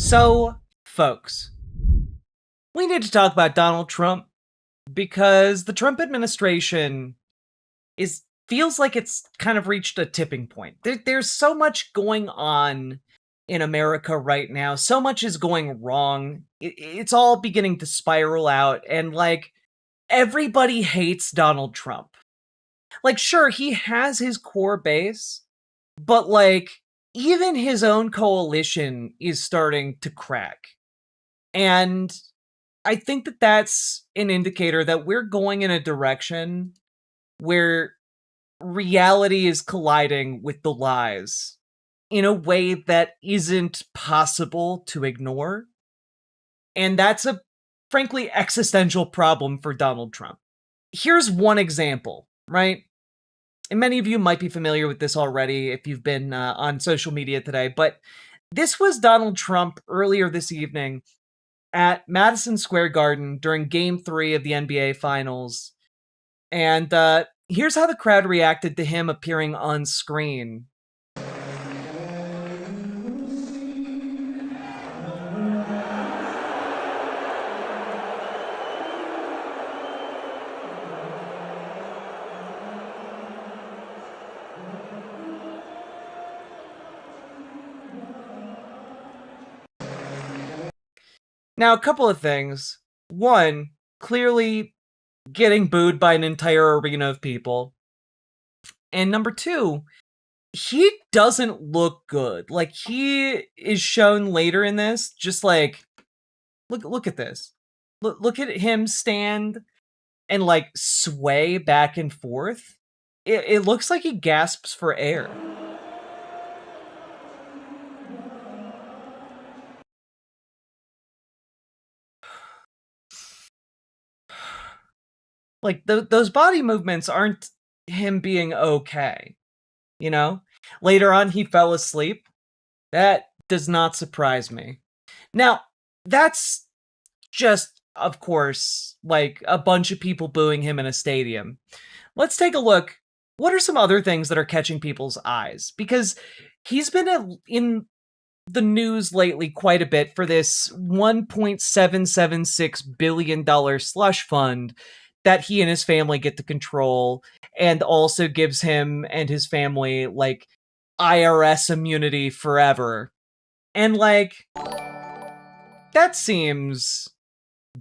So, folks, we need to talk about Donald Trump because the Trump administration is feels like it's kind of reached a tipping point. There's so much going on in America right now. So much is going wrong. It's all beginning to spiral out, and everybody hates Donald Trump. Like, sure, he has his core base, but even his own coalition is starting to crack. And I think that that's an indicator that we're going in a direction where reality is colliding with the lies in a way that isn't possible to ignore. And that's a frankly existential problem for Donald Trump. Here's one example, right? And many of you might be familiar with this already if you've been on social media today, but this was Donald Trump earlier this evening at Madison Square Garden during Game 3 of the NBA Finals. And here's how the crowd reacted to him appearing on screen. Now, a couple of things. One, clearly getting booed by an entire arena of people. And number two, he doesn't look good. Like, he is shown later in this, just look at this. Look at him stand and sway back and forth. It looks like he gasps for air. Like, those body movements aren't him being okay, you know? Later on, he fell asleep. That does not surprise me. Now, that's just, of course, like a bunch of people booing him in a stadium. Let's take a look. What are some other things that are catching people's eyes? Because he's been in the news lately quite a bit for this $1.776 billion slush fund that he and his family get to control, and also gives him and his family IRS immunity forever. And that seems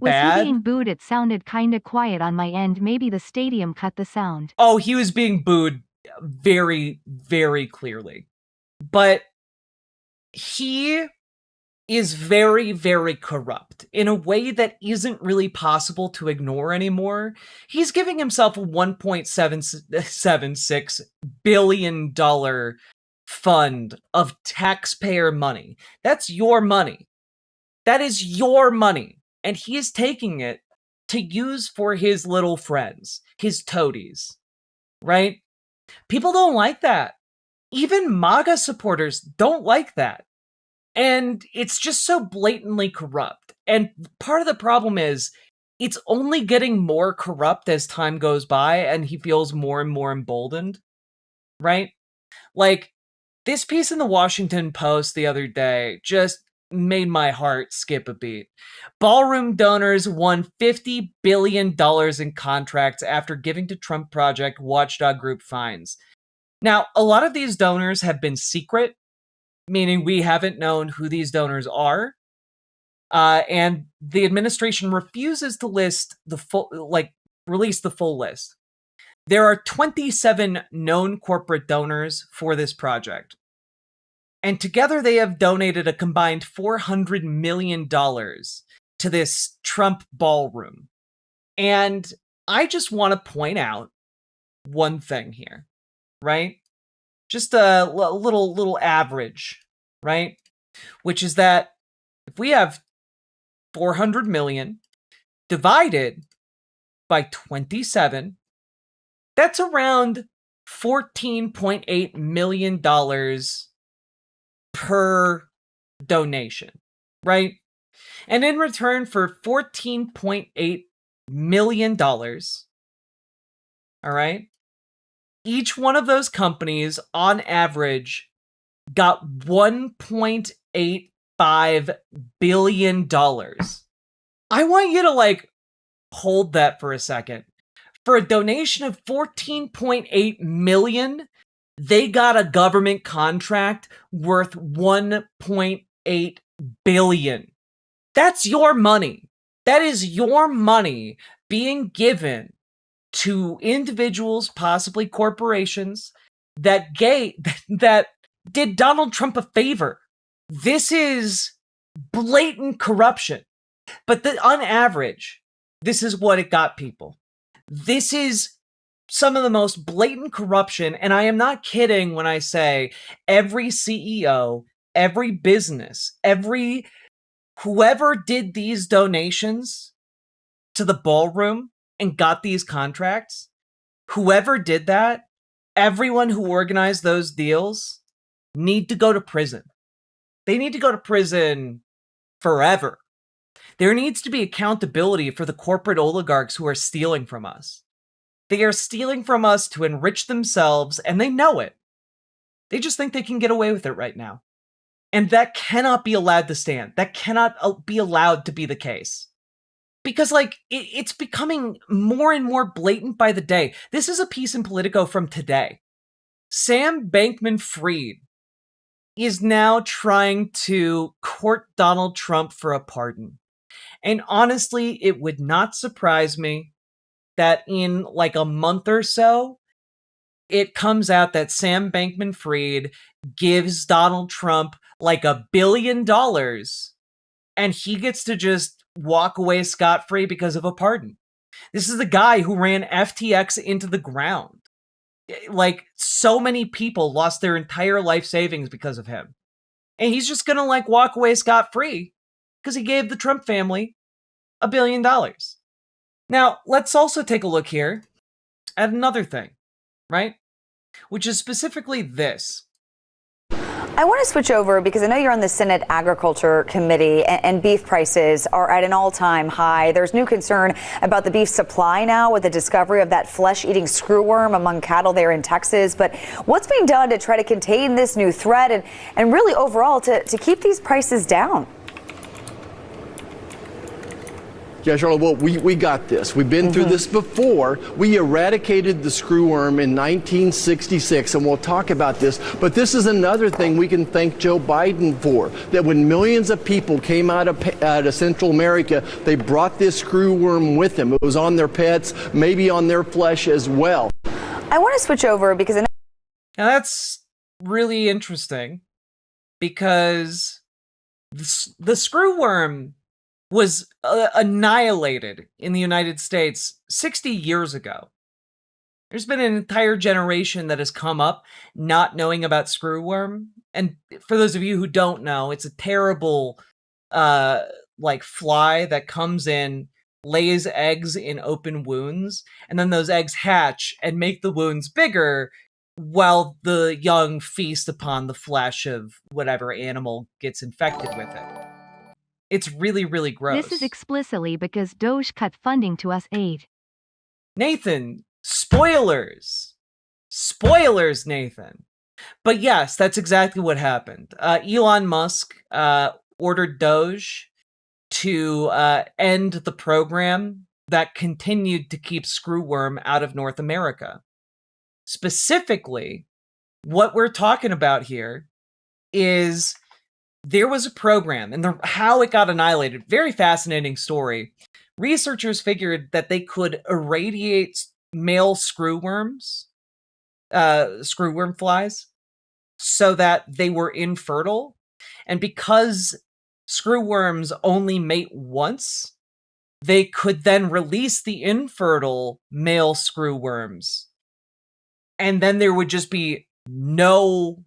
Was he being bad. booed? It sounded kinda quiet on my end. Maybe the stadium cut the sound. Oh, he was being booed very, very clearly. But he is very, very corrupt in a way that isn't really possible to ignore anymore. He's giving himself a $1.776 billion fund of taxpayer money. That's your money. That is your money. And he is taking it to use for his little friends, his toadies, right? People don't like that. Even MAGA supporters don't like that. And it's just so blatantly corrupt. And part of the problem is it's only getting more corrupt as time goes by and he feels more and more emboldened, right? Like, this piece in the Washington Post the other day just made my heart skip a beat. Ballroom donors won $50 billion in contracts after giving to Trump Project watchdog group fines. Now, a lot of these donors have been secret, meaning we haven't known who these donors are. And the administration refuses to list the full, release the full list. There are 27 known corporate donors for this project. And together they have donated a combined $400 million to this Trump ballroom. And I just want to point out one thing here, right? Just a little average, right? Which is that if we have 400 million divided by 27, that's around $14.8 million per donation, right? And in return for $14.8 million, all right, each one of those companies, on average, got $1.8 $14.5 billion. I want you to like hold that for a second. For a donation of 14.8 million, they got a government contract worth 1.8 billion. That's your money. That is your money being given to individuals, possibly corporations, that did Donald Trump a favor. This is blatant corruption. But on average, this is what it got people. This is some of the most blatant corruption, and I am not kidding when I say every CEO, every business, whoever did these donations to the ballroom and got these contracts, whoever did that, everyone who organized those deals need to go to prison. They need to go to prison forever. There needs to be accountability for the corporate oligarchs who are stealing from us. They are stealing from us to enrich themselves, and they know it. They just think they can get away with it right now. And that cannot be allowed to stand. That cannot be allowed to be the case. Because, like, it's becoming more and more blatant by the day. This is a piece in Politico from today. Sam Bankman-Fried is now trying to court Donald Trump for a pardon. And honestly, it would not surprise me that in like a month or so, it comes out that Sam Bankman-Fried gives Donald Trump like $1 billion and he gets to just walk away scot-free because of a pardon. This is the guy who ran FTX into the ground. Like, so many people lost their entire life savings because of him. And he's just gonna like walk away scot-free because he gave the Trump family $1 billion. Now, let's also take a look here at another thing, right? Which is specifically this. I want to switch over because I know you're on the Senate Agriculture Committee and beef prices are at an all-time high. There's new concern about the beef supply now with the discovery of that flesh-eating screwworm among cattle there in Texas. But what's being done to try to contain this new threat and really overall to keep these prices down? Yeah, Charlotte, well, we got this. We've been through this before. We eradicated the screwworm in 1966, and we'll talk about this. But this is another thing we can thank Joe Biden for, that when millions of people came out of Central America, they brought this screwworm with them. It was on their pets, maybe on their flesh as well. I want to switch over because now that's really interesting because the screwworm was annihilated in the United States 60 years ago. There's been an entire generation that has come up not knowing about screwworm. And for those of you who don't know, it's a terrible like fly that comes in, lays eggs in open wounds, and then those eggs hatch and make the wounds bigger while the young feast upon the flesh of whatever animal gets infected with it. It's really, really gross. This is explicitly because Doge cut funding to us aid. Nathan, spoilers. Spoilers, Nathan. But yes, that's exactly what happened. Elon Musk ordered Doge to end the program that continued to keep screwworm out of North America. Specifically, what we're talking about here is there was a program, and how it got annihilated, very fascinating story. Researchers figured that they could irradiate male screwworms, screwworm flies, so that they were infertile. And because screwworms only mate once, they could then release the infertile male screwworms. And then there would just be no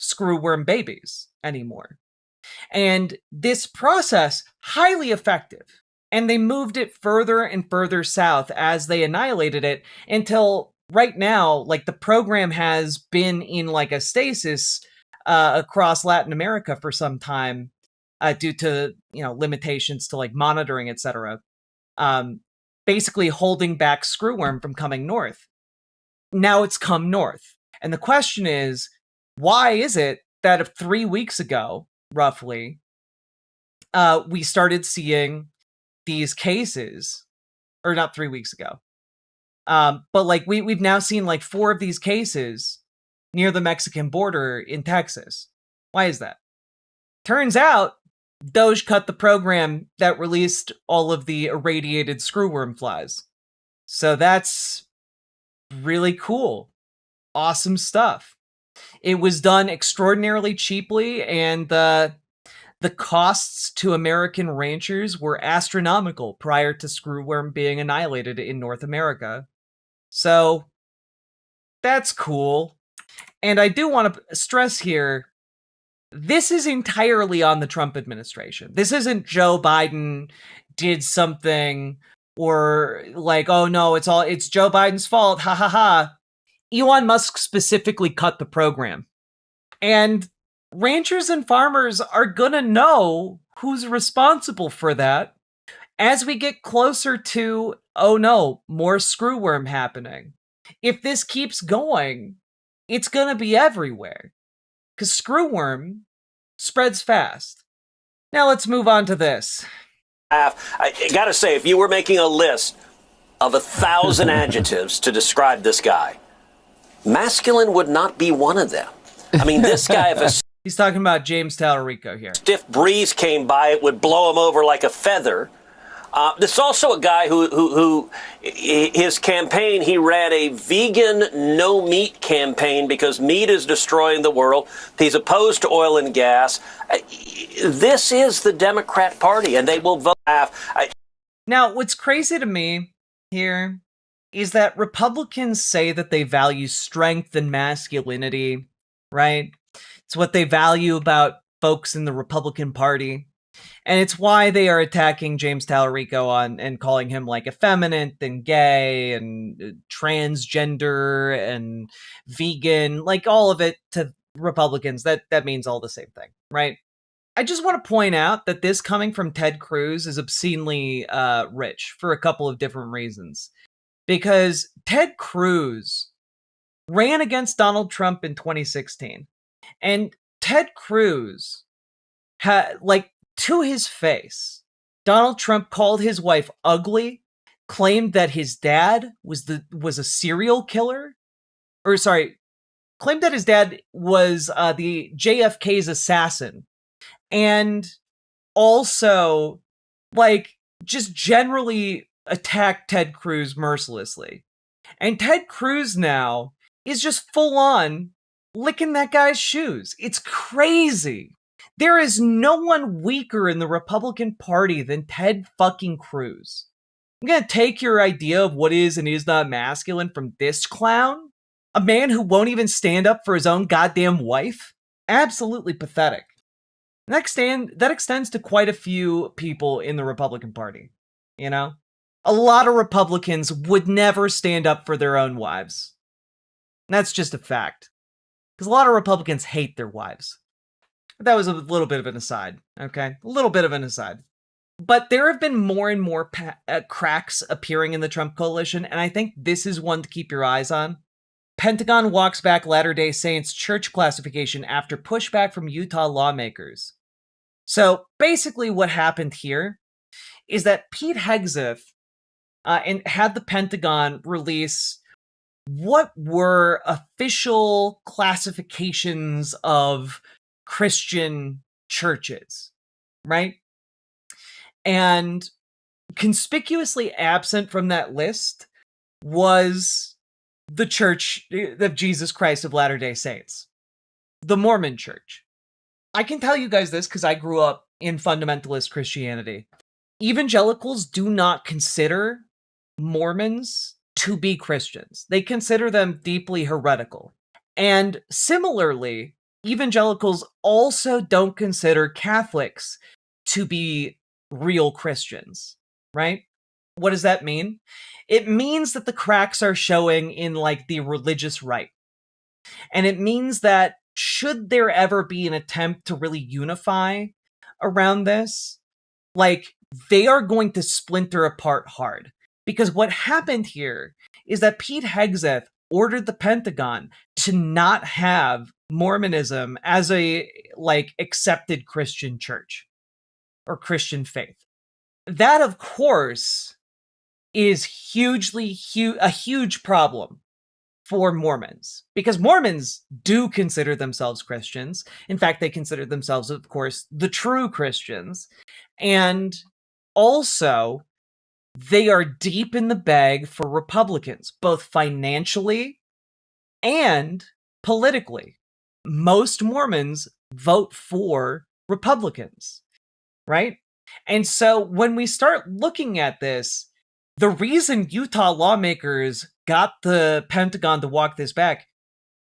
screwworm babies anymore. And this process, highly effective. And they moved it further and further south as they annihilated it until right now, like the program has been in like a stasis across Latin America for some time due to, limitations to like monitoring, etc. Basically holding back screwworm from coming north. Now it's come north. And the question is, why is it that 3 weeks ago, roughly, we started seeing these cases, or not 3 weeks ago. But like we've now seen like 4 of these cases near the Mexican border in Texas. Why is that? Turns out Doge cut the program that released all of the irradiated screwworm flies. So that's really cool. Awesome stuff. It was done extraordinarily cheaply, and the costs to American ranchers were astronomical prior to screwworm being annihilated in North America. So that's cool. And I do want to stress here, this is entirely on the Trump administration. This isn't Joe Biden did something, or like, oh no, it's Joe Biden's fault. Ha ha ha. Elon Musk specifically cut the program. And ranchers and farmers are gonna know who's responsible for that as we get closer to, oh no, more screwworm happening. If this keeps going, it's gonna be everywhere. Because screwworm spreads fast. Now let's move on to this. I gotta say, if you were making a list of 1,000 adjectives to describe this guy, masculine would not be one of them. I mean, this guy, if a He's talking about James Talarico here. stiff breeze came by, it would blow him over like a feather. This is also a guy who his campaign, he ran a vegan no meat campaign because meat is destroying the world. He's opposed to oil and gas. This is the Democrat Party, and they will vote. Now, what's crazy to me here is that Republicans say that they value strength and masculinity, right? It's what they value about folks in the Republican Party. And it's why they are attacking James Talarico and calling him like effeminate and gay and transgender and vegan, like all of it to Republicans. That means all the same thing, right? I just want to point out that this coming from Ted Cruz is obscenely rich for a couple of different reasons. Because Ted Cruz ran against Donald Trump in 2016. And Ted Cruz had, like, to his face, Donald Trump called his wife ugly, claimed that his dad was a serial killer, or sorry, claimed that his dad was the JFK's assassin, and also, like, just generally attacked Ted Cruz mercilessly. And Ted Cruz now is just full on licking that guy's shoes. It's crazy. There is no one weaker in the Republican Party than Ted fucking Cruz. I'm gonna take your idea of what is and is not masculine from this clown? A man who won't even stand up for his own goddamn wife? Absolutely pathetic. That extends to quite a few people in the Republican Party, you know? A lot of Republicans would never stand up for their own wives. And that's just a fact. Because a lot of Republicans hate their wives. That was a little bit of an aside, okay? A little bit of an aside. But there have been more and more cracks appearing in the Trump coalition, and I think this is one to keep your eyes on. Pentagon walks back Latter-day Saints church classification after pushback from Utah lawmakers. So basically what happened here is that Pete Hegseth had the Pentagon release what were official classifications of Christian churches, right? And conspicuously absent from that list was the Church of Jesus Christ of Latter-day Saints, the Mormon Church. I can tell you guys this because I grew up in fundamentalist Christianity. Evangelicals do not consider Mormons to be Christians. They consider them deeply heretical. And similarly, evangelicals also don't consider Catholics to be real Christians, right? What does that mean? It means that the cracks are showing in like the religious right. And it means that should there ever be an attempt to really unify around this, like they are going to splinter apart hard. Because what happened here is that Pete Hegseth ordered the Pentagon to not have Mormonism as a like accepted Christian church. or Christian faith. That, of course, is a huge problem for Mormons, because Mormons do consider themselves Christians. In fact, they consider themselves, of course, the true Christians. And also, they are deep in the bag for Republicans, both financially and politically. Most Mormons vote for Republicans, right? And so when we start looking at this, the reason Utah lawmakers got the Pentagon to walk this back,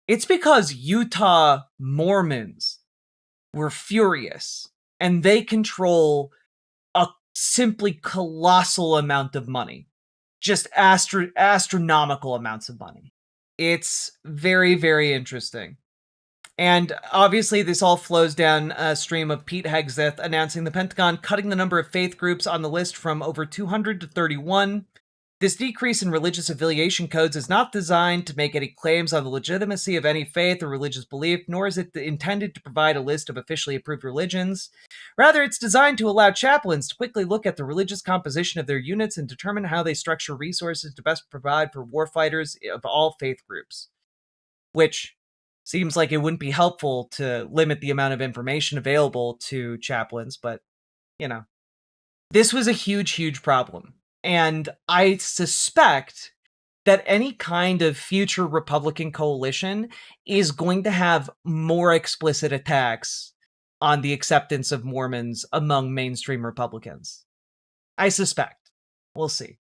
it's because Utah Mormons were furious, and they control a simply colossal amount of money. Just astronomical amounts of money. It's very, very interesting. And obviously, this all flows down a stream of Pete Hegseth announcing the Pentagon cutting the number of faith groups on the list from over 200 to 31. This decrease in religious affiliation codes is not designed to make any claims on the legitimacy of any faith or religious belief, nor is it intended to provide a list of officially approved religions. Rather, it's designed to allow chaplains to quickly look at the religious composition of their units and determine how they structure resources to best provide for warfighters of all faith groups. Which seems like it wouldn't be helpful to limit the amount of information available to chaplains, but, you know. This was a huge, huge problem. And I suspect that any kind of future Republican coalition is going to have more explicit attacks on the acceptance of Mormons among mainstream Republicans. I suspect. We'll see.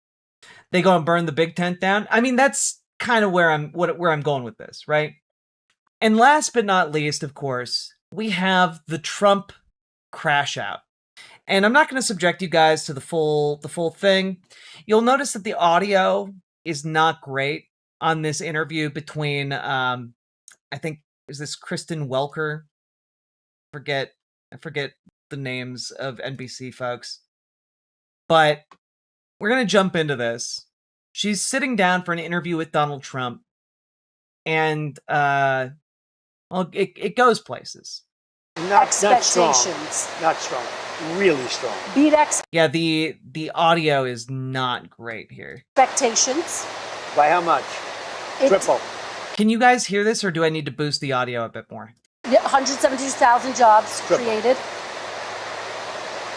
They go and burn the big tent down. I mean, that's kind of where I'm going with this, right? And last but not least, of course, we have the Trump crash out. And I'm not going to subject you guys to the full thing. You'll notice that the audio is not great on this interview between, I think, is this Kristen Welker? I forget the names of NBC folks. But we're going to jump into this. She's sitting down for an interview with Donald Trump. And, well, it goes places. Not strong. Not strong. Really strong. Beat Yeah, the audio is not great here. expectations. By how much? Triple. Can you guys hear this, or do I need to boost the audio a bit more? 172,000 jobs Triple. created.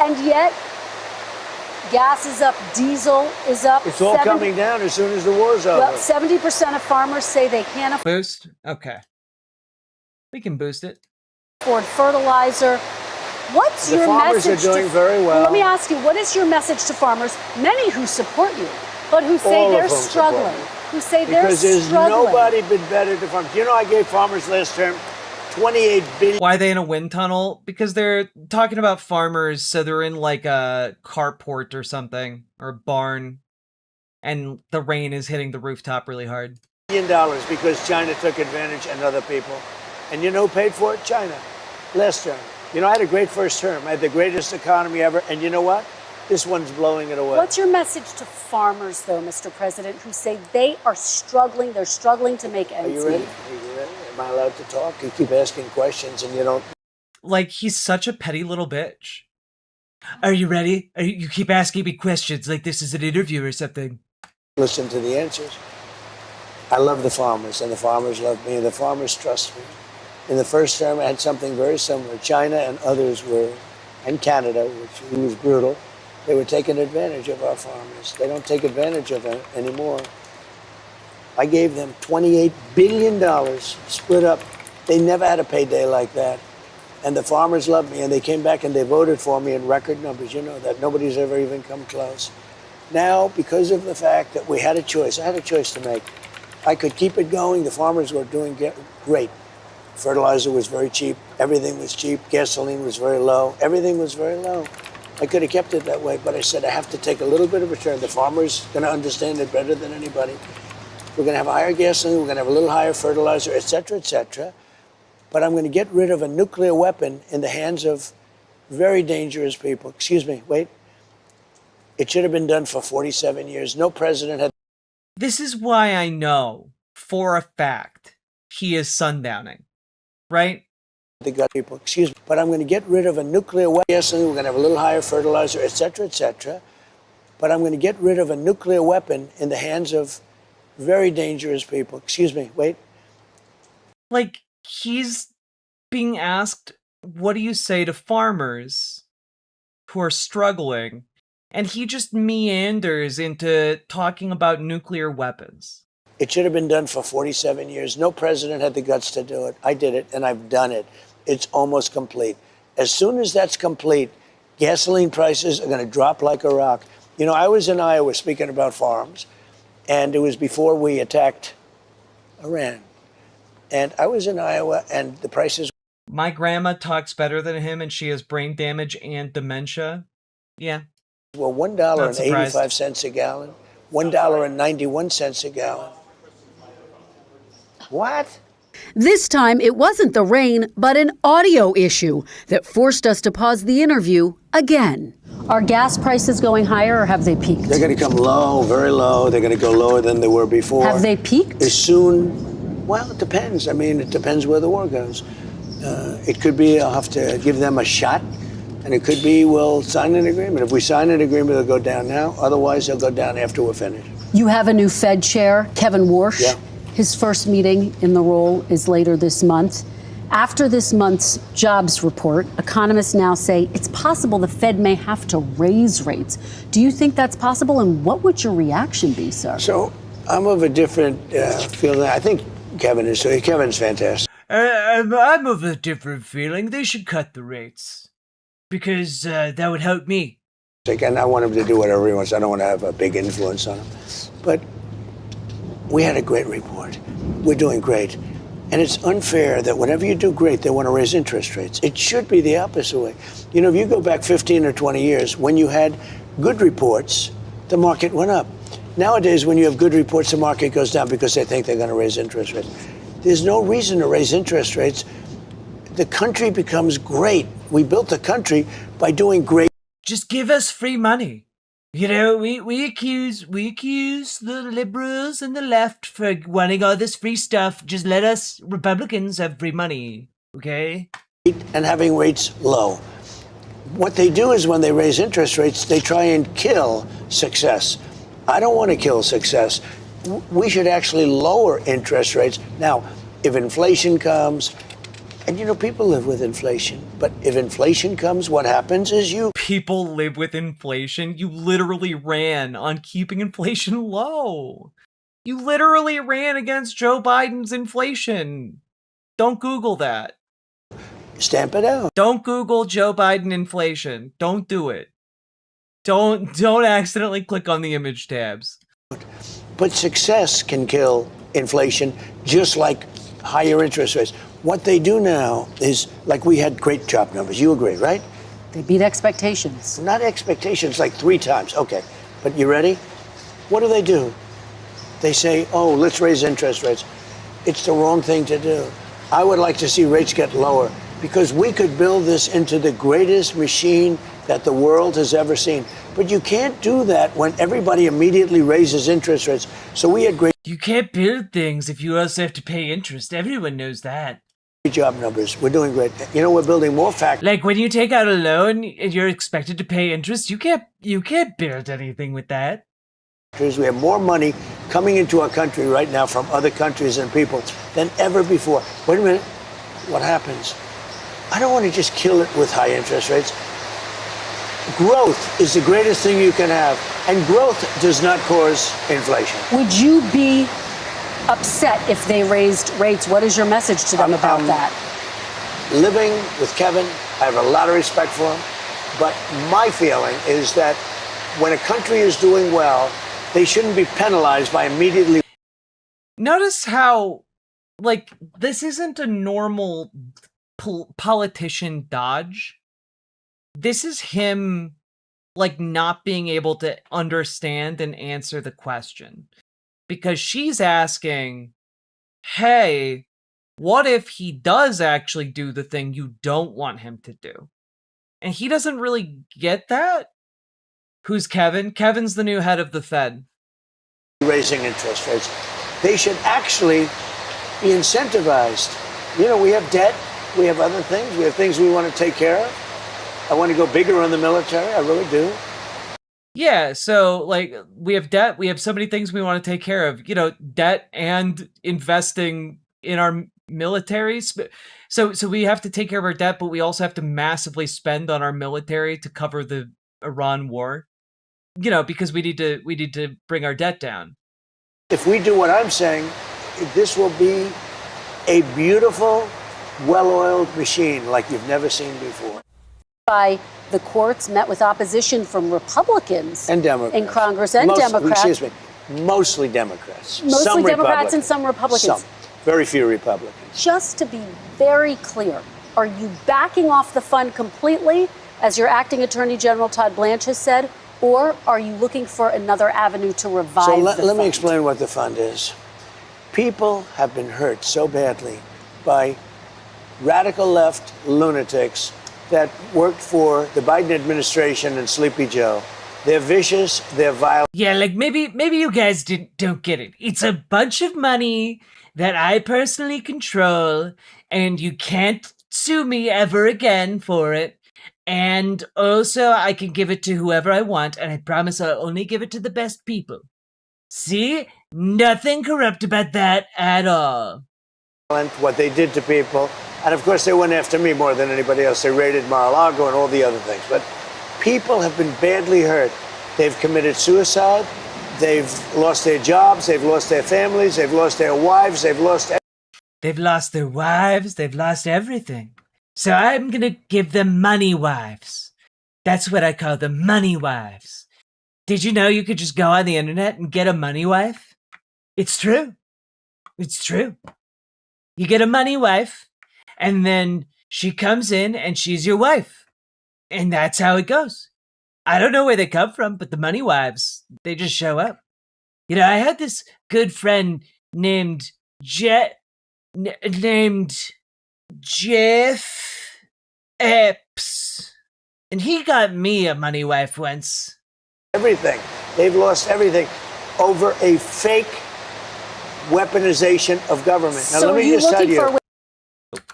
And yet, gas is up, diesel is up. It's all coming down as soon as the war's over. Well, 70% of farmers say they can't Boost? Okay. We can boost it. afford fertilizer. What's The your farmers message are doing to, very well. Let me ask you, what is your message to farmers, many who support you, but who say All of they're them support struggling? me. Who say Because they're there's struggling? nobody been better to farmers. You know, I gave farmers last term $28 billion. Why are they in a wind tunnel? Because they're talking about farmers, so they're in like a carport or something, or a barn, and the rain is hitting the rooftop really hard. Because China took advantage and other people. And you know who paid for it? China. Last term. You know, I had a great first term. I had the greatest economy ever. And you know what? This one's blowing it away. What's your message to farmers, though, Mr. President, who say they are struggling, they're struggling to make Are ends you ready? meet? Are you ready? Am I allowed to talk? You keep asking questions and you don't. Like, he's such a petty little bitch. Are you ready? You keep asking me questions like this is an interview or something. Listen to the answers. I love the farmers, and the farmers love me, and the farmers trust me. In the first term, I had something very similar. China and others were, and Canada, which was brutal, they were taking advantage of our farmers. They don't take advantage of it anymore. I gave them $28 billion split up. They never had a payday like that. And the farmers loved me, and they came back and they voted for me in record numbers. You know that. Nobody's ever even come close. Now, because of the fact that we had a choice, I had a choice to make. I could keep it going. The farmers were doing great. Fertilizer was very cheap. Everything was cheap. Gasoline was very low. Everything was very low. I could have kept it that way, but I said I have to take a little bit of a turn. The farmer's going to understand it better than anybody. We're going to have higher gasoline. We're going to have a little higher fertilizer, et cetera, et cetera. But I'm going to get rid of a nuclear weapon in the hands of very dangerous people. Excuse me, wait. It should have been done for 47 years. No president had. This is why I know for a fact he is sundowning, right? the gut people, excuse me, but I'm going to get rid of a nuclear weapon. We're going to have a little higher fertilizer, et cetera, but I'm going to get rid of a nuclear weapon in the hands of very dangerous people. Excuse me, wait. Like, he's being asked, what do you say to farmers who are struggling? And he just meanders into talking about nuclear weapons. It should have been done for 47 years. No president had the guts to do it. I did it, and I've done it. It's almost complete. As soon as that's complete, gasoline prices are going to drop like a rock. You know, I was in Iowa speaking about farms, and it was before we attacked Iran. And I was in Iowa, and the prices... My grandma talks better than him, and she has brain damage and dementia. Yeah. Well, $1.85 a gallon, $1.91 a gallon. What? This time, it wasn't the rain, but an audio issue that forced us to pause the interview again. Are gas prices going higher, or have they peaked? They're going to come low, very low. They're going to go lower than they were before. Have they peaked? As soon, well, it depends. I mean, it depends where the war goes. It could be I'll have to give them a shot. And it could be we'll sign an agreement. If we sign an agreement, they'll go down now. Otherwise, they'll go down after we're finished. You have a new Fed chair, Kevin Warsh. Yeah. His first meeting in the role is later this month. After this month's jobs report, economists now say it's possible the Fed may have to raise rates. Do you think that's possible? And what would your reaction be, sir? So I'm of a different feeling. I think Kevin's fantastic. I'm of a different feeling. They should cut the rates. Because that would help me. And I want him to do whatever he wants. I don't want to have a big influence on him. But we had a great report. We're doing great. And it's unfair that whenever you do great, they want to raise interest rates. It should be the opposite way. You know, if you go back 15 or 20 years, when you had good reports, the market went up. Nowadays, when you have good reports, the market goes down because they think they're going to raise interest rates. There's no reason to raise interest rates. The country becomes great. We built the country by doing great. Just give us free money. You know, we accuse the liberals and the left for wanting all this free stuff. Just let us Republicans have free money, okay? And having rates low. What they do is when they raise interest rates, they try and kill success. I don't want to kill success. We should actually lower interest rates. Now, if inflation comes, and you know, people live with inflation, but if inflation comes, what happens is People live with inflation? You literally ran on keeping inflation low. You literally ran against Joe Biden's inflation. Don't Google that. Stamp it out. Don't Google Joe Biden inflation. Don't do it. Don't accidentally click on the image tabs. But success can kill inflation, just like higher interest rates. What they do now is, like, we had great job numbers. You agree, right? They beat expectations. Not expectations, like 3 times. Okay, but you ready? What do? They say, oh, let's raise interest rates. It's the wrong thing to do. I would like to see rates get lower because we could build this into the greatest machine that the world has ever seen. But you can't do that when everybody immediately raises interest rates. So we had great... You can't build things if you also have to pay interest. Everyone knows that. Job numbers. We're doing great. You know, we're building more factories. Like when you take out a loan and you're expected to pay interest, you can't build anything with that. We have more money coming into our country right now from other countries and people than ever before. Wait a minute. What happens? I don't want to just kill it with high interest rates. Growth is the greatest thing you can have, and growth does not cause inflation. Would you be upset if they raised rates? What is your message to them about that? Living with Kevin, I have a lot of respect for him, but my feeling is that when a country is doing well, they shouldn't be penalized by immediately... Notice how, like, this isn't a normal politician dodge. This is him, like, not being able to understand and answer the question. Because she's asking, hey, what if he does actually do the thing you don't want him to do? And he doesn't really get that. Who's Kevin? Kevin's the new head of the Fed. Raising interest rates. They should actually be incentivized. You know, we have debt. We have other things. We have things we want to take care of. I want to go bigger on the military. I really do. Yeah, so like we have debt, we have so many things we want to take care of, debt and investing in our militaries. So we have to take care of our debt, but we also have to massively spend on our military to cover the Iran war. Because we need to bring our debt down. If we do what I'm saying, this will be a beautiful, well-oiled machine like you've never seen before. By the courts, met with opposition from Republicans and Democrats in Congress and Democrats. Excuse me, mostly Democrats. Mostly some Democrats and some Republicans. Some, very few Republicans. Just to be very clear, are you backing off the fund completely, as your acting Attorney General Todd Blanche has said, or are you looking for another avenue to revive the fund? Let me explain what the fund is. People have been hurt so badly by radical left lunatics that worked for the Biden administration and Sleepy Joe. They're vicious, they're violent. Yeah, like maybe you guys don't get it. It's a bunch of money that I personally control, and you can't sue me ever again for it. And also, I can give it to whoever I want, and I promise I'll only give it to the best people. See? Nothing corrupt about that at all. What they did to people. And of course, they went after me more than anybody else. They raided Mar-a-Lago and all the other things. But people have been badly hurt. They've committed suicide. They've lost their jobs. They've lost their families. They've lost their wives. They've lost their wives. They've lost everything. So I'm going to give them money wives. That's what I call them, money wives. Did you know you could just go on the internet and get a money wife? It's true. It's true. You get a money wife, and then she comes in and she's your wife. And that's how it goes. I don't know where they come from, but the money wives, they just show up. I had this good friend named Jeff Epps. And he got me a money wife once. Everything. They've lost everything over a fake weaponization of government. So now, let me just tell you. For a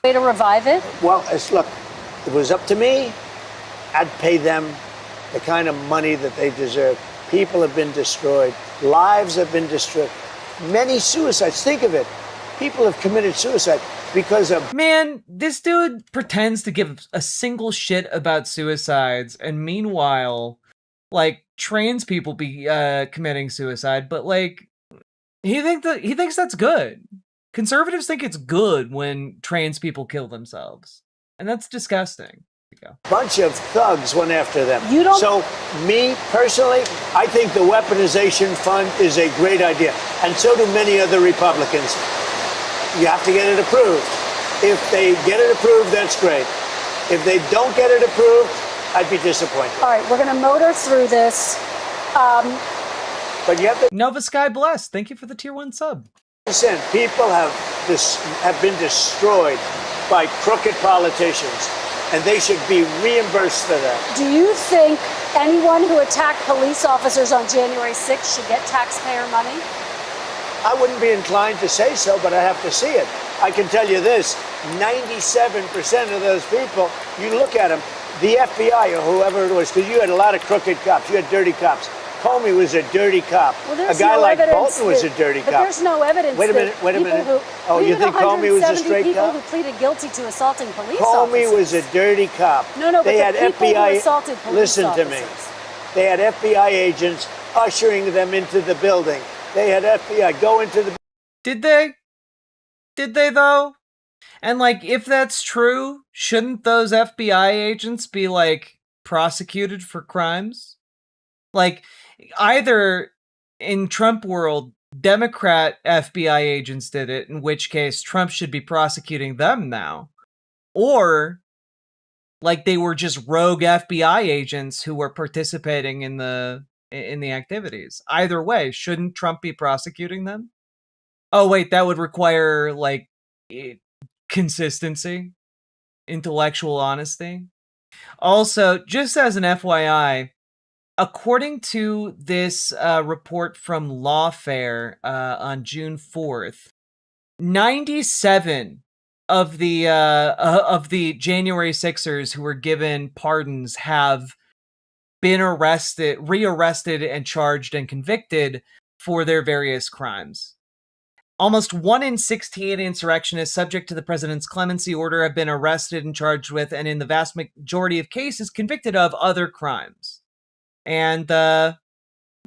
way to revive it? Well, look, if it was up to me, I'd pay them the kind of money that they deserve. People have been destroyed. Lives have been destroyed. Many suicides. Think of it. People have committed suicide because of... Man, this dude pretends to give a single shit about suicides, and meanwhile, trans people be committing suicide, but he thinks that's good. Conservatives think it's good when trans people kill themselves, and that's disgusting. Bunch of thugs went after them. You So, me personally, I think the weaponization fund is a great idea, and so do many other Republicans. You have to get it approved. If they get it approved, that's great. If they don't get it approved, I'd be disappointed. All right, we're going to motor through this. But you have to... Nova Sky Blessed, thank you for the tier 1 sub. Listen, people have been destroyed by crooked politicians, and they should be reimbursed for that. Do you think anyone who attacked police officers on January 6th should get taxpayer money? I wouldn't be inclined to say so, but I have to see it. I can tell you this, 97% of those people, you look at them, the FBI or whoever it was, because you had a lot of crooked cops, you had dirty cops. Comey was a dirty cop. Well, a guy like Bolton was a dirty cop. But there's no evidence. Wait a minute. Oh, you think Comey was a straight cop? People who pleaded guilty to assaulting police Comey officers. was a dirty cop. No, they had people FBI. Who assaulted police Listen officers. to me. They had FBI agents ushering them into the building. They had FBI go into the. Did they? Did they though? And if that's true, shouldn't those FBI agents be prosecuted for crimes? Either in Trump world, Democrat FBI agents did it, in which case Trump should be prosecuting them now. Or they were just rogue FBI agents who were participating in the activities. Either way, shouldn't Trump be prosecuting them? Oh wait, that would require consistency, intellectual honesty. Also, just as an FYI, according to this report from Lawfare on June 4th, 97 of the January 6ers who were given pardons have been rearrested and charged and convicted for their various crimes. Almost 1 in 16 insurrectionists subject to the president's clemency order have been arrested and charged with, and in the vast majority of cases, convicted of other crimes. And, let's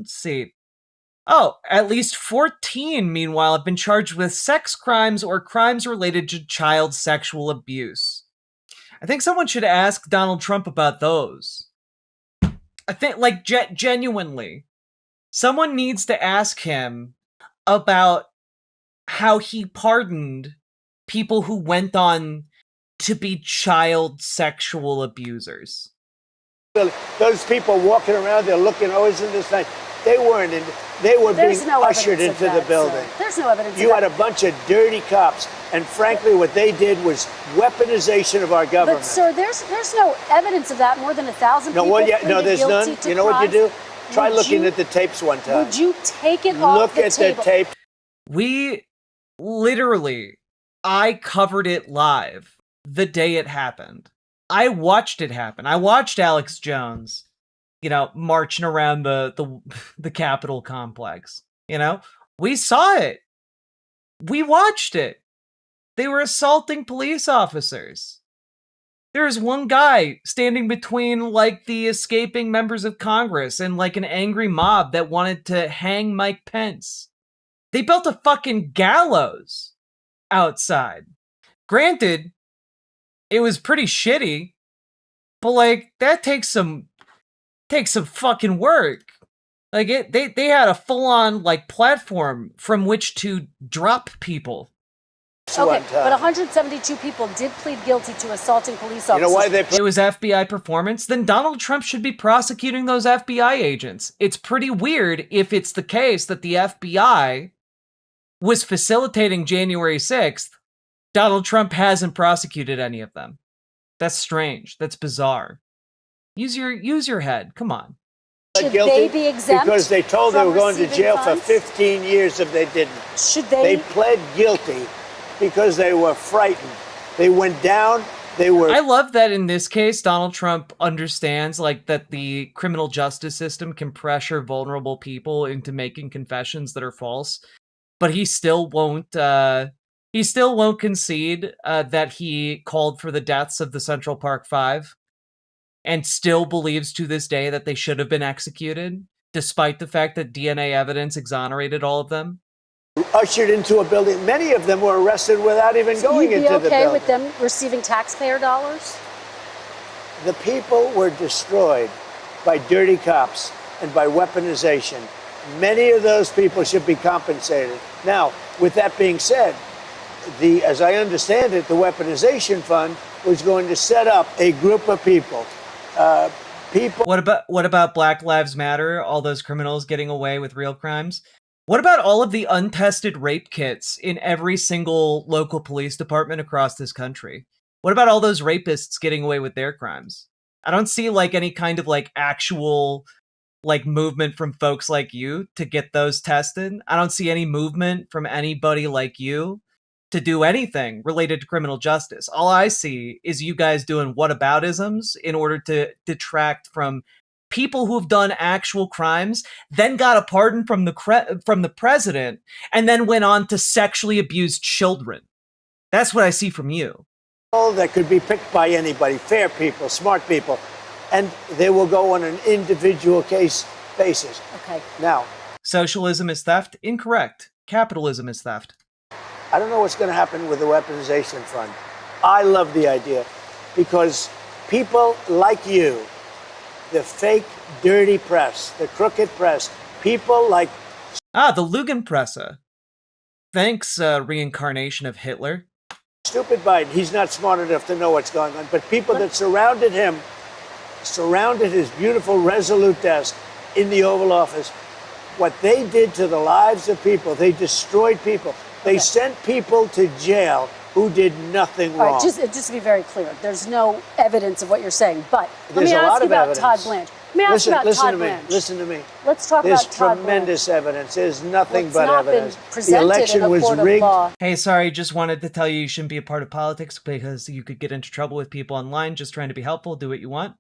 see. Oh, at least 14, meanwhile, have been charged with sex crimes or crimes related to child sexual abuse. I think someone should ask Donald Trump about those. I think, like, genuinely, someone needs to ask him about how he pardoned people who went on to be child sexual abusers. Those people walking around, they're looking always in this night. They weren't in. They were being ushered into the building. There's no evidence. You had a bunch of dirty cops, and frankly, what they did was weaponization of our government. But sir, there's no evidence of that. More than 1,000 people. No, there's none. You know what you do? Try looking at the tapes one time. Would you take it off the table? Look at the tape. We literally, I covered it live the day it happened. I watched it happen. I watched Alex Jones, marching around the Capitol complex. We saw it. We watched it. They were assaulting police officers. There's one guy standing between the escaping members of Congress and an angry mob that wanted to hang Mike Pence. They built a fucking gallows outside. Granted, it was pretty shitty, but that takes some fucking work. They had a full-on platform from which to drop people. Okay, but 172 people did plead guilty to assaulting police officers. You know why it was FBI performance? Then Donald Trump should be prosecuting those FBI agents. It's pretty weird if it's the case that the FBI was facilitating January 6th. Donald Trump hasn't prosecuted any of them. That's strange. That's bizarre. Use your head. Come on. Should they be exempt? Because they told they were going to jail for 15 years if they didn't. Should they? They pled guilty because they were frightened. They went down. I love that in this case, Donald Trump understands that the criminal justice system can pressure vulnerable people into making confessions that are false, but he still won't concede that he called for the deaths of the Central Park Five, and still believes to this day that they should have been executed, despite the fact that DNA evidence exonerated all of them. Ushered into a building. Many of them were arrested without even going into the building. You'd be okay with them receiving taxpayer dollars? The people were destroyed by dirty cops and by weaponization. Many of those people should be compensated. Now, with that being said, as I understand it, the weaponization fund was going to set up a group of people. What about Black Lives Matter? All those criminals getting away with real crimes? What about all of the untested rape kits in every single local police department across this country? What about all those rapists getting away with their crimes? I don't see any kind of actual movement from folks like you to get those tested. I don't see any movement from anybody like you to do anything related to criminal justice. All I see is you guys doing whataboutisms in order to detract from people who have done actual crimes, then got a pardon from the president, and then went on to sexually abuse children. That's what I see from you. That could be picked by anybody, fair people, smart people, and they will go on an individual case basis. Okay. Now, socialism is theft? Incorrect. Capitalism is theft. I don't know what's going to happen with the weaponization fund. I love the idea because people like you, the fake, dirty press, the crooked press, people like... the Lügenpresse. Thanks, reincarnation of Hitler. Stupid Biden, he's not smart enough to know what's going on, but people that surrounded him, surrounded his beautiful, resolute desk in the Oval Office, what they did to the lives of people, they destroyed people. They sent people to jail who did nothing wrong. Just to be very clear, there's no evidence of what you're saying, but let There's me a ask lot you of about evidence. Todd Blanche. Let me ask you about listen Todd to me. Blanche. Listen to me. Let's talk There's about Todd tremendous evidence. There's nothing What's but not been evidence. The presented election in a was court of rigged. law. Hey, sorry, just wanted to tell you you shouldn't be a part of politics because you could get into trouble with people online just trying to be helpful, do what you want.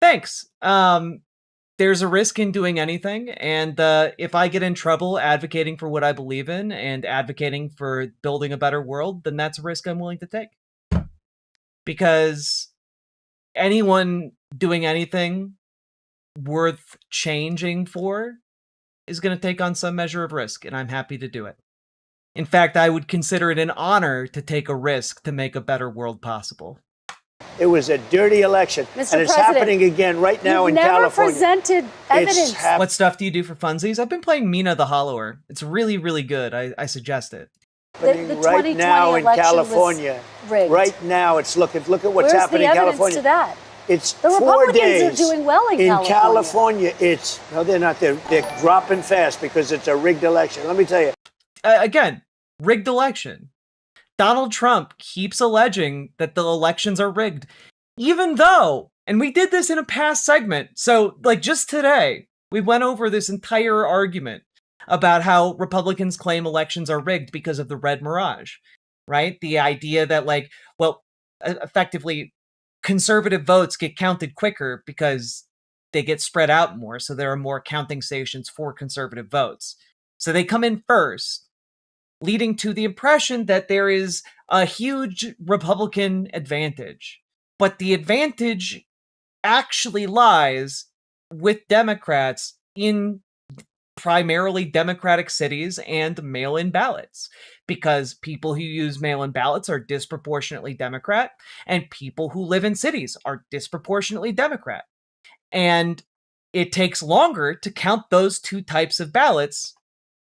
Thanks. There's a risk in doing anything, and if I get in trouble advocating for what I believe in and advocating for building a better world, then that's a risk I'm willing to take. Because anyone doing anything worth changing for is going to take on some measure of risk, and I'm happy to do it. In fact, I would consider it an honor to take a risk to make a better world possible. It was a dirty election, Mr. and it's President, happening again right now You've in never California. presented evidence. What stuff do you do for funsies? I've been playing Mina the Hollower. It's really, really good. I suggest it. The right 2020 now in election California. was rigged. Right now, it's look at what's Where's happening the in evidence California. to that? It's The 4 Republicans days. are doing well in California. California, it's no, they're not. They're dropping fast because it's a rigged election. Let me tell you. Again, rigged election. Donald Trump keeps alleging that the elections are rigged, even though, and we did this in a past segment, so like just today, we went over this entire argument about how Republicans claim elections are rigged because of the red mirage, right? The idea that like, well, effectively, conservative votes get counted quicker because they get spread out more, so there are more counting stations for conservative votes. So they come in first, leading to the impression that there is a huge Republican advantage. But the advantage actually lies with Democrats in primarily Democratic cities and mail-in ballots, because people who use mail-in ballots are disproportionately Democrat, and people who live in cities are disproportionately Democrat. And it takes longer to count those two types of ballots.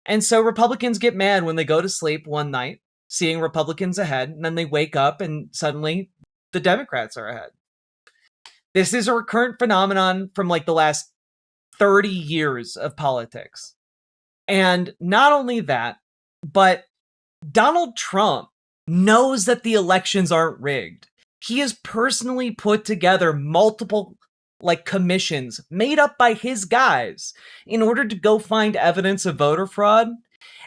And so Republicans get mad when they go to sleep one night, seeing Republicans ahead, and then they wake up and suddenly the Democrats are ahead. This is a recurrent phenomenon from like the last 30 years of politics. And not only that, but Donald Trump knows that the elections aren't rigged. He has personally put together multiple like commissions made up by his guys in order to go find evidence of voter fraud.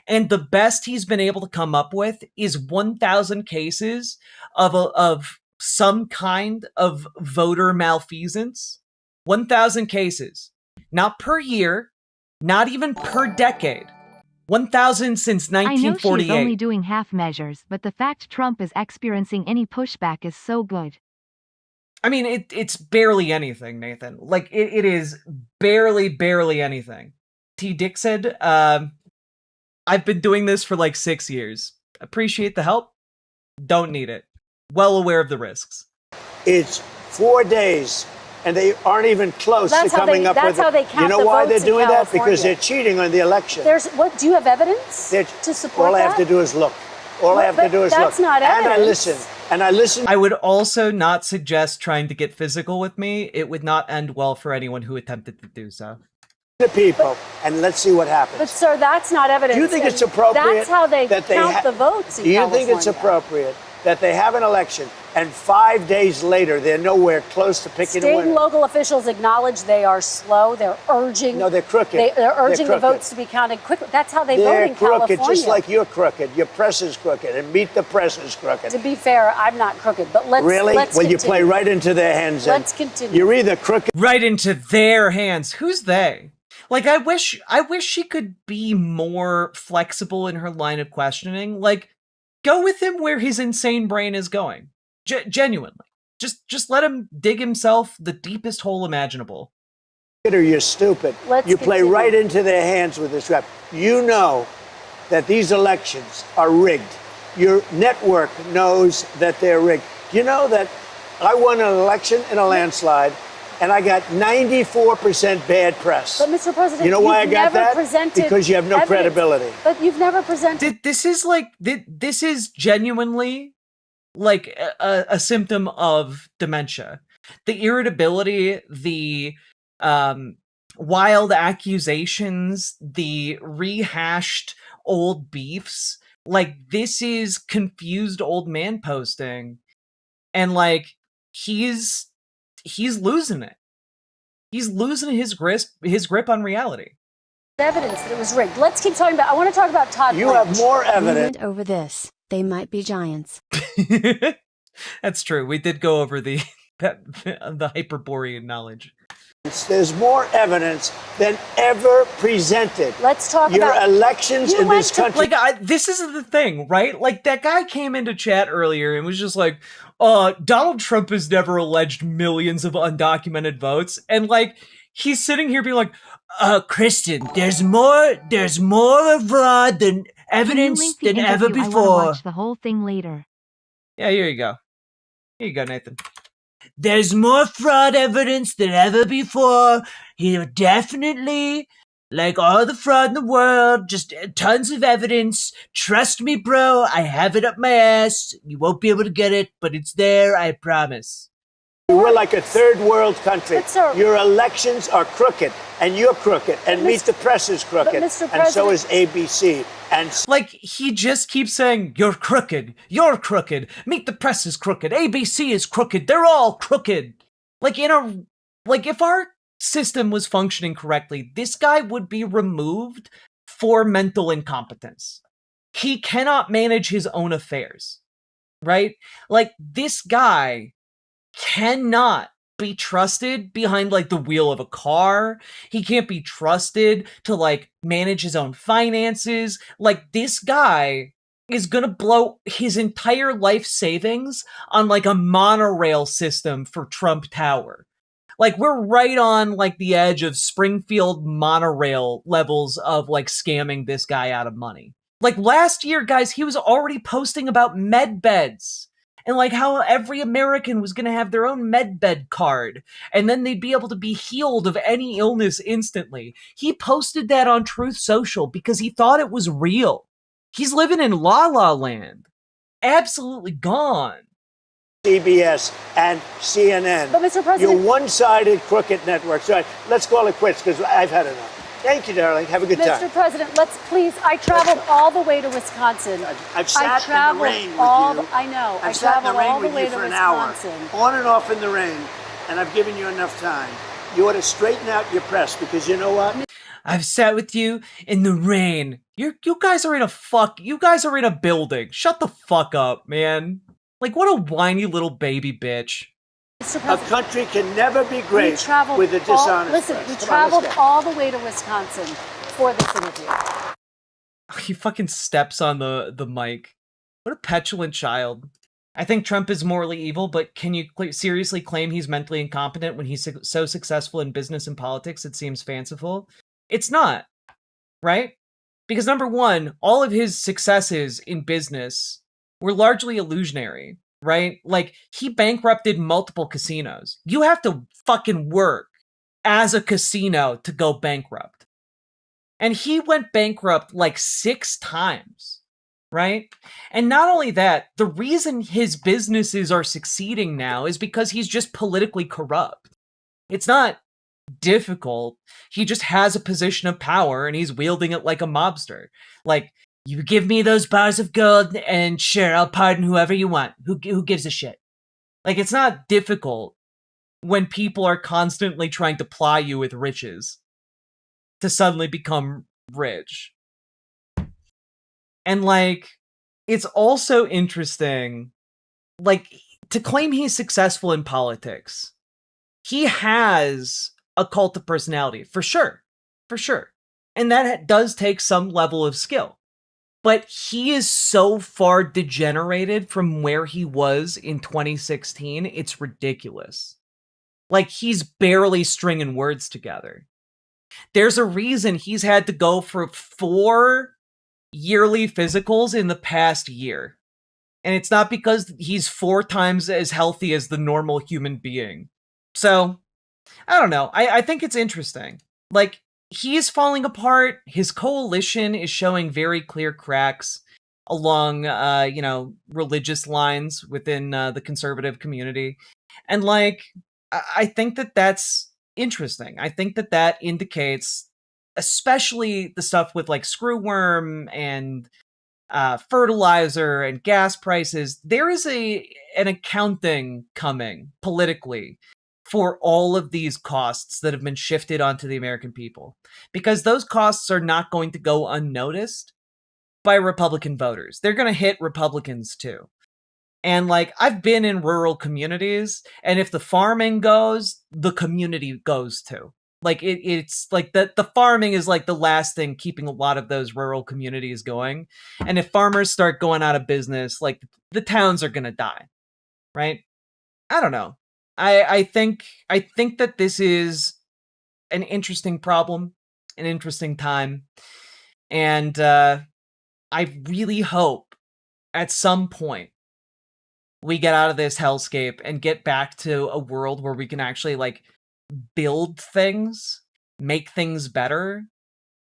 And the best he's been able to come up with is 1,000 cases of some kind of voter malfeasance. 1,000 cases. Not per year, not even per decade. 1,000 since I know she's 1948. only doing half measures, but the fact Trump is experiencing any pushback is so good. I mean, it's barely anything, Nathan. Like, it is barely anything. T. Dick said, I've been doing this for like 6 years. Appreciate the help. Don't need it. Well aware of the risks. It's 4 days, and they aren't even close to coming up with it. That's how they count You know the why they're votes in doing that? Because California. they're cheating on the election. Do you have evidence to support all that? I have to do is look. All I have to do is look. That's not And I evidence. listen. And I listen. I would also not suggest trying to get physical with me. It would not end well for anyone who attempted to do so. To people, and let's see what happens. But sir, that's not evidence. Do you think and it's appropriate? That's how they that count the votes in Do you California. think it's appropriate that they have an election and 5 days later they're nowhere close to picking a State winner? and local officials acknowledge they are slow. They're urging. No, they're crooked. They're urging They're the crooked. votes to be counted quickly. That's how they vote They're in crooked, California. just like you're crooked. Your press is crooked, and Meet the Press is crooked. To be fair, I'm not crooked, but let's Really? Let's Well, you continue. play right into their hands. then. Let's continue. You're either crooked. Right into their hands. Who's they? Like, I wish she could be more flexible in her line of questioning. Like, go with him where his insane brain is going. Genuinely. Just let him dig himself the deepest hole imaginable. Or you're stupid. Let's you play continue. right into their hands with this rap. You know that these elections are rigged. Your network knows that they're rigged. You know that I won an election in a landslide, and I got 94% bad press. But Mr. President, you know why I you've got never that? presented Because you have no evidence. credibility. But you've never presented. This is genuinely like a symptom of dementia. The irritability, the wild accusations, the rehashed old beefs. Like, this is confused old man posting, and like he's losing it. He's losing his grip on reality. Evidence that it was rigged. Let's keep talking about. I want to talk about Todd. You have more evidence. Over this. They might be giants. That's true. We did go over the Hyperborean knowledge. There's more evidence than ever presented. Let's talk your about elections in this country. Like, this is the thing, right? Like, that guy came into chat earlier and was just like, Donald Trump has never alleged millions of undocumented votes. And, like, he's sitting here being like, Kristen, there's more fraud than evidence than ever before. I want to watch the whole thing later. Yeah, here you go. Here you go, Nathan. There's more fraud evidence than ever before. Here, definitely, like all the fraud in the world, just tons of evidence. Trust me, bro, I have it up my ass. You won't be able to get it, but it's there, I promise. We're like a third world country. Your elections are crooked, and you're crooked, and Meet the Press is crooked, and so is ABC. And like, he just keeps saying, you're crooked, Meet the Press is crooked, ABC is crooked, they're all crooked. Like, if our system was functioning correctly, this guy would be removed for mental incompetence. He cannot manage his own affairs, right? Like, this guy cannot be trusted behind, like, the wheel of a car. He can't be trusted to, like, manage his own finances. Like, this guy is gonna blow his entire life savings on, like, a monorail system for Trump Tower. Like, we're right on, like, the edge of Springfield monorail levels of, like, scamming this guy out of money. Like, last year, guys, he was already posting about med beds. And, like, how every American was going to have their own medbed card, and then they'd be able to be healed of any illness instantly. He posted that on Truth Social because he thought it was real. He's living in La La Land. Absolutely gone. CBS and CNN. But Mr. President, your one-sided crooked network. So let's call it quits because I've had enough. Thank you, darling. Have a good time. Mr. President, let's please. I traveled all the way to Wisconsin. I've sat in the rain with you. I know. I've sat in the rain with you for an hour, Wisconsin. on and off in the rain, and I've given you enough time. You ought to straighten out your press because you know what? I've sat with you in the rain. You guys are in a building. Shut the fuck up, man. Like, what a whiny little baby bitch. A country can never be great with a dishonest press. We traveled all the way to Wisconsin for this interview. He fucking steps on the mic. What a petulant child. I think Trump is morally evil, but can you seriously claim he's mentally incompetent when he's so successful in business and politics it seems fanciful? It's not, right? Because number one, all of his successes in business were largely illusionary. Right? Like, he bankrupted multiple casinos. You have to fucking work as a casino to go bankrupt. And he went bankrupt like 6 times, right? And not only that, the reason his businesses are succeeding now is because he's just politically corrupt. It's not difficult. He just has a position of power and he's wielding it like a mobster. Like, you give me those bars of gold, and sure, I'll pardon whoever you want. Who gives a shit? Like, it's not difficult when people are constantly trying to ply you with riches to suddenly become rich. And, like, it's also interesting, like, to claim he's successful in politics. He has a cult of personality, for sure. For sure. And that does take some level of skill. But he is so far degenerated from where he was in 2016, it's ridiculous. Like, he's barely stringing words together. There's a reason he's had to go for 4 yearly physicals in the past year. And it's not because he's 4 times as healthy as the normal human being. So, I don't know. I think it's interesting. Like, he is falling apart. His coalition is showing very clear cracks along, religious lines within the conservative community. And, like, I think that that's interesting. I think that that indicates, especially the stuff with, like, screwworm and fertilizer and gas prices, there is an accounting coming politically for all of these costs that have been shifted onto the American people, because those costs are not going to go unnoticed by Republican voters. They're going to hit Republicans too. And like, I've been in rural communities, and if the farming goes, the community goes too. Like it's like the farming is like the last thing keeping a lot of those rural communities going. And if farmers start going out of business, like the towns are going to die, right? I don't know. I think that this is an interesting problem, an interesting time. And I really hope at some point we get out of this hellscape and get back to a world where we can actually like build things, make things better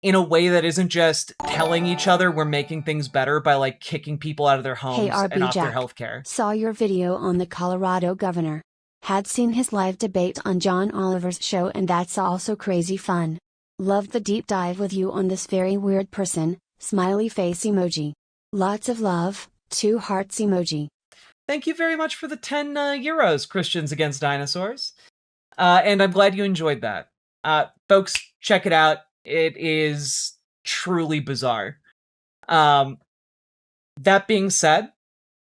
in a way that isn't just telling each other we're making things better by like kicking people out of their homes and off their healthcare. Saw your video on the Colorado governor. Had seen his live debate on John Oliver's show, and that's also crazy fun. Loved the deep dive with you on this very weird person, smiley face emoji. Lots of love, 2 hearts emoji. Thank you very much for the 10 euros, Christians Against Dinosaurs. And I'm glad you enjoyed that. Folks, check it out. It is truly bizarre. That being said,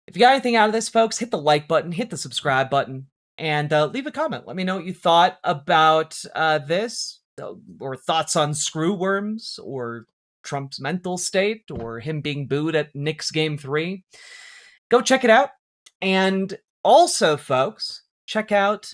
if you got anything out of this, folks, hit the like button, hit the subscribe button, and leave a comment. Let me know what you thought about this, or thoughts on screwworms, or Trump's mental state, or him being booed at Knicks Game 3. Go check it out. And also, folks, check out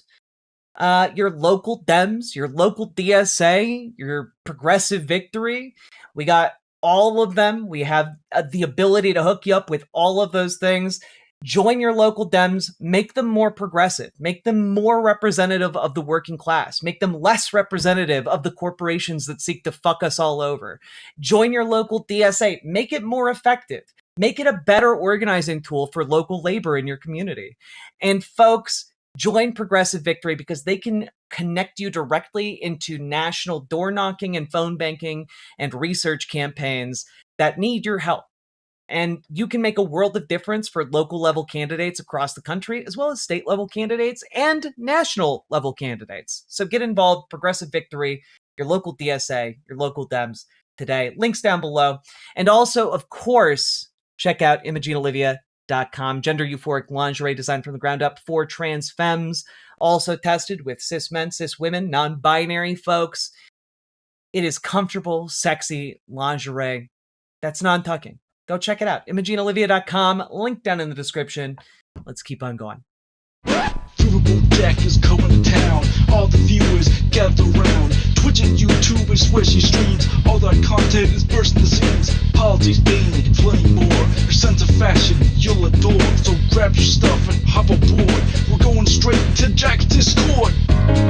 your local Dems, your local DSA, your Progressive Victory. We got all of them. We have the ability to hook you up with all of those things. Join your local Dems, make them more progressive, make them more representative of the working class, make them less representative of the corporations that seek to fuck us all over. Join your local DSA, make it more effective, make it a better organizing tool for local labor in your community. And folks, join Progressive Victory, because they can connect you directly into national door knocking and phone banking and research campaigns that need your help. And you can make a world of difference for local level candidates across the country, as well as state level candidates and national level candidates. So get involved, Progressive Victory, your local DSA, your local Dems today. Links down below. And also, of course, check out ImogeneOlivia.com. Gender euphoric lingerie designed from the ground up for trans femmes. Also tested with cis men, cis women, non-binary folks. It is comfortable, sexy lingerie that's non-tucking. Go check it out. ImogeneOlivia.com. Link down in the description. Let's keep on going. Riverboat Jack is coming to town. All the viewers gather round. Twitch and YouTube and swishy streams. All that content is bursting the seams. Politics, dating, plenty more. Your sense of fashion you'll adore. So grab your stuff and hop aboard. We're going straight to Jack's Discord.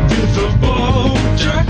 Riverboat Jack.